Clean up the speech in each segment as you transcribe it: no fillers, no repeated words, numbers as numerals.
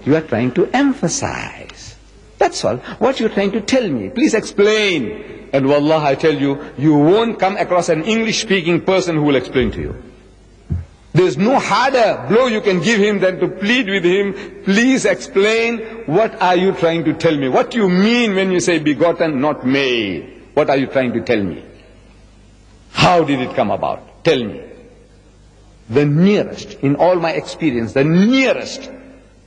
You are trying to emphasize. That's all. What you're trying to tell me, please explain. And wallah, I tell you, you won't come across an English-speaking person who will explain to you. There's no harder blow you can give him than to plead with him, please explain, what are you trying to tell me? What do you mean when you say begotten, not made? What are you trying to tell me? How did it come about? Tell me. The nearest, in all my experience, the nearest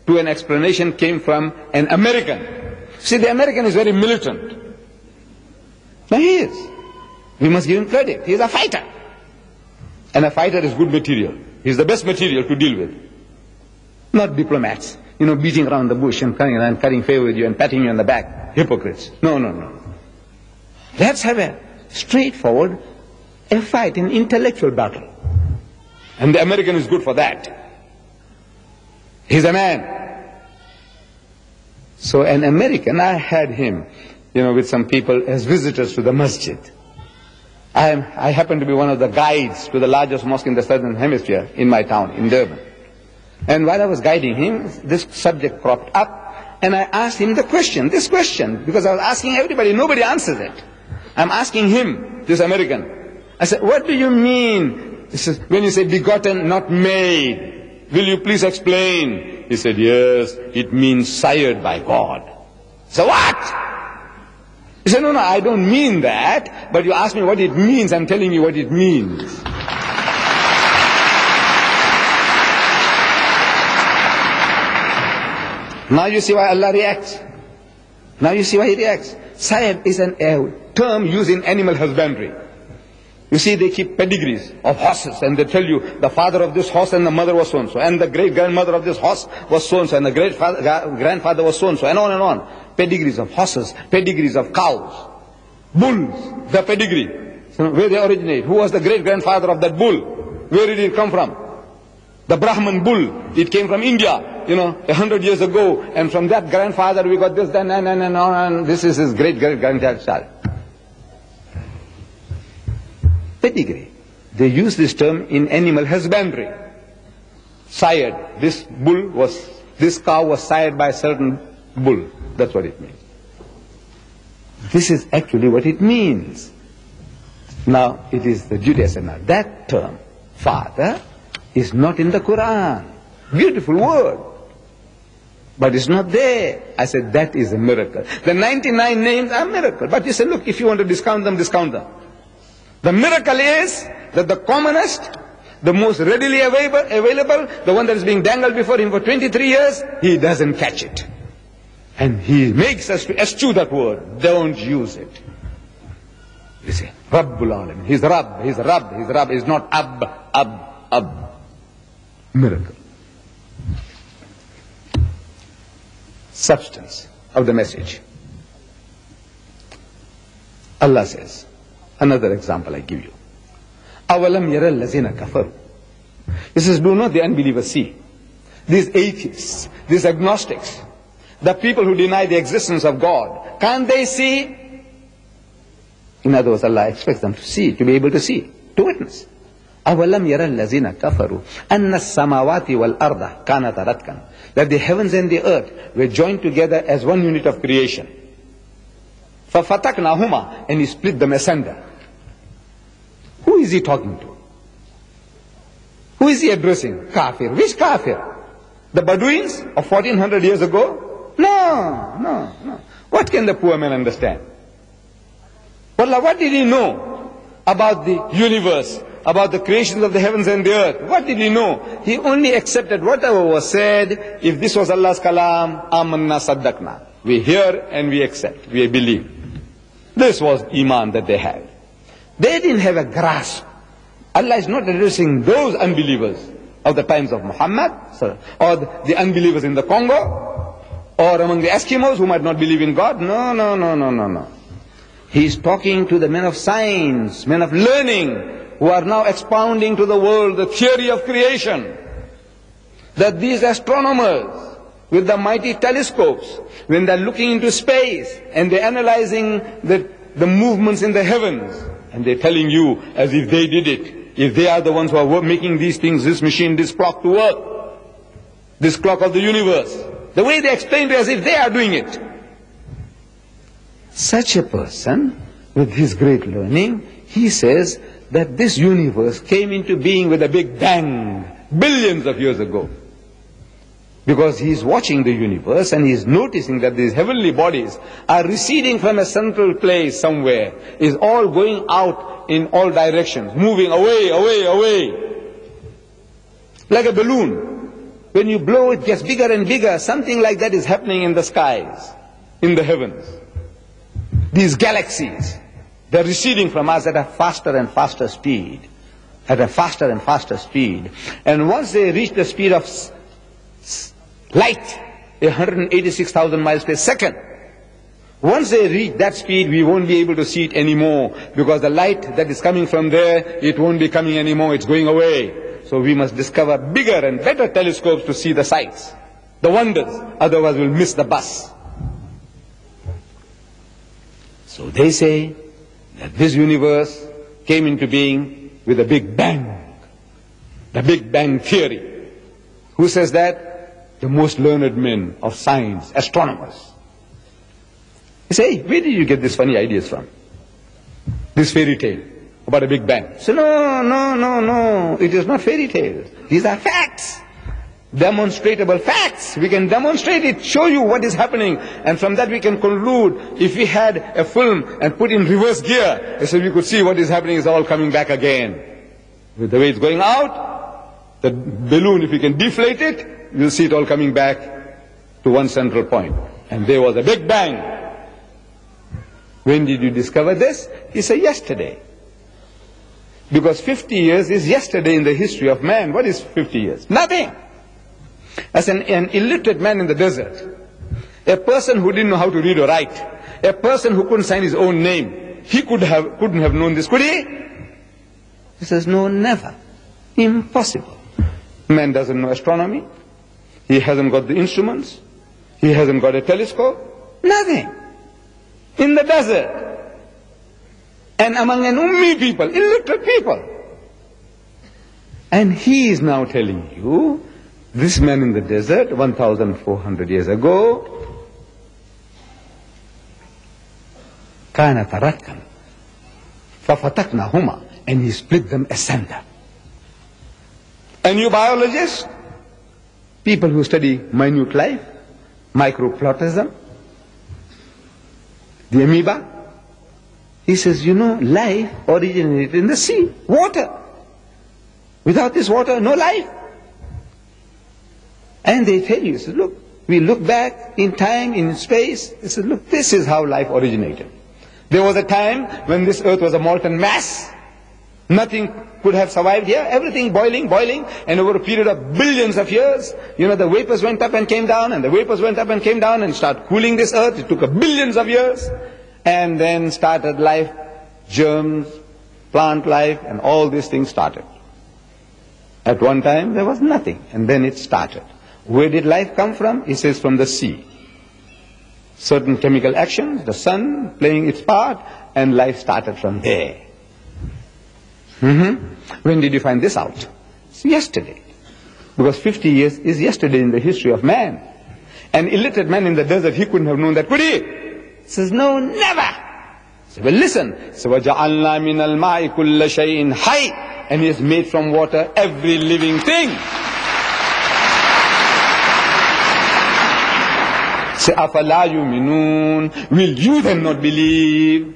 to an explanation came from an American. See, the American is very militant. Now he is. We must give him credit. He is a fighter. And a fighter is good material. He is the best material to deal with. Not diplomats, beating around the bush and coming around, cutting favor with you and patting you on the back. Hypocrites. No, no, no. Let's have a straightforward, a fight, an intellectual battle. And the American is good for that. He's a man. So an American, I had him, with some people as visitors to the masjid. I happen to be one of the guides to the largest mosque in the southern hemisphere in my town, in Durban. And while I was guiding him, this subject cropped up, and I asked him this question, because I was asking everybody, nobody answers it. I'm asking him, this American. I said, what do you mean? He says, when you say begotten, not made, will you please explain? He said, yes, it means sired by God. So what? He said, no, I don't mean that, but you asked me what it means, I'm telling you what it means. Now you see why Allah reacts. Now you see why He reacts. Sired is a term used in animal husbandry. You see, they keep pedigrees of horses, and they tell you the father of this horse and the mother was so-and-so, and the great-grandmother of this horse was so-and-so, and the great-grandfather was so-and-so, and on and on. Pedigrees of horses, pedigrees of cows, bulls, the pedigree, where they originate. Who was the great-grandfather of that bull? Where did it come from? The Brahman bull, it came from India, 100 years ago, and from that grandfather we got this, and this is his great-great-grandchild. Pedigree. They use this term in animal husbandry. Sired. This cow was sired by a certain bull. That's what it means. This is actually what it means. Now, it is the Judaism. Now, that term, father, is not in the Quran. Beautiful word. But it's not there. I said, that is a miracle. The 99 names are miracle. But you say, look, if you want to discount them, discount them. The miracle is that the commonest, the most readily available, the one that is being dangled before him for 23 years, he doesn't catch it. And he makes us to eschew that word. Don't use it. You say, Rabbul Alamin. He's Rabb, he's Rabb, he's Rabb. He's not Ab. Miracle. Substance of the message. Allah says, another example I give you. Awalam yara allazina kafaru. He says, do not the unbelievers see? These atheists, these agnostics, the people who deny the existence of God, can't they see? In other words, Allah expects them to see, to be able to see, to witness. Awalam yara allazina kafaru anna as-samawati wal arda kanat ratkan. That the heavens and the earth were joined together as one unit of creation. فَفَتَقْنَاهُمَا, and he split them asunder. Who is he talking to? Who is he addressing? Kafir. Which kafir? The Bedouins of 1400 years ago? No. What can the poor man understand? Wallah, what did he know about the universe, about the creations of the heavens and the earth? What did he know? He only accepted whatever was said. If this was Allah's kalam, amanna saddaqna. We hear and we accept, we believe. This was Iman that they had. They didn't have a grasp. Allah is not addressing those unbelievers of the times of Muhammad, or the unbelievers in the Congo, or among the Eskimos who might not believe in God. No. He is talking to the men of science, men of learning, who are now expounding to the world the theory of creation. That these astronomers, with the mighty telescopes, when they're looking into space and they're analyzing the movements in the heavens, and they're telling you as if they did it, if they are the ones who are making these things, this machine, this clock to work, this clock of the universe, The way they explain it as if they are doing it. Such a person, with his great learning, he says that this universe came into being with a big bang, billions of years ago. Because he is watching the universe and he is noticing that these heavenly bodies are receding from a central place somewhere, is all going out in all directions, moving away, away, away. Like a balloon. When you blow, it gets bigger and bigger. Something like that is happening in the skies, in the heavens. These galaxies, they're receding from us at a faster and faster speed. At a faster and faster speed. And once they reach the speed of light, 186,000 miles per second, once they reach that speed, we won't be able to see it anymore, because the light that is coming from there, it won't be coming anymore, it's going away. So we must discover bigger and better telescopes to see the sights, the wonders, otherwise we'll miss the bus. So they say that this universe came into being with a big bang, the Big Bang Theory. Who says that? The most learned men of science, astronomers. They say, where did you get these funny ideas from? This fairy tale about a Big Bang. So no, it is not fairy tales. These are facts. Demonstratable facts. We can demonstrate it, show you what is happening, and from that we can conclude. If we had a film and put in reverse gear, so we could see what is happening is all coming back again. With the way it's going out, the balloon, if we can deflate it, you'll see it all coming back to one central point. And there was a Big Bang. When did you discover this? He said, yesterday. Because 50 years is yesterday in the history of man. What is 50 years? Nothing. As an illiterate man in the desert, a person who didn't know how to read or write, a person who couldn't sign his own name, he couldn't have known this, could he? He says, no, never. Impossible. Man doesn't know astronomy. He hasn't got the instruments. He hasn't got a telescope. Nothing. In the desert. And among an ummi people, illiterate people. And he is now telling you, this man in the desert, 1,400 years ago, كَانَ تَرَكًّا فَفَتَقْنَاهُمَا, and he split them asunder. And you biologists, people who study minute life, microplasm, the amoeba, he says, you know, life originated in the sea, water. Without this water, no life. And they tell you, says, look, we look back in time, in space, they said, look, this is how life originated. There was a time when this earth was a molten mass. Nothing could have survived here. Everything boiling, and over a period of billions of years, you know, the vapors went up and came down, and the vapors went up and came down and started cooling this earth. It took billions of years. And then started life, germs, plant life, and all these things started. At one time, there was nothing, and then it started. Where did life come from? He says, from the sea. Certain chemical actions, the sun playing its part, and life started from there. When did you find this out? It's yesterday. Because 50 years is yesterday in the history of man. An illiterate man in the desert, he couldn't have known that, could he? He says, no, never. So, well, listen. So, وَجَعَلْنَا مِنَ الْمَاءِ كُلَّ شَيْءٍ حَيٍّ, and he has made from water every living thing. Say, أَفَلَا يُؤْمِنُونَ, will you then not believe?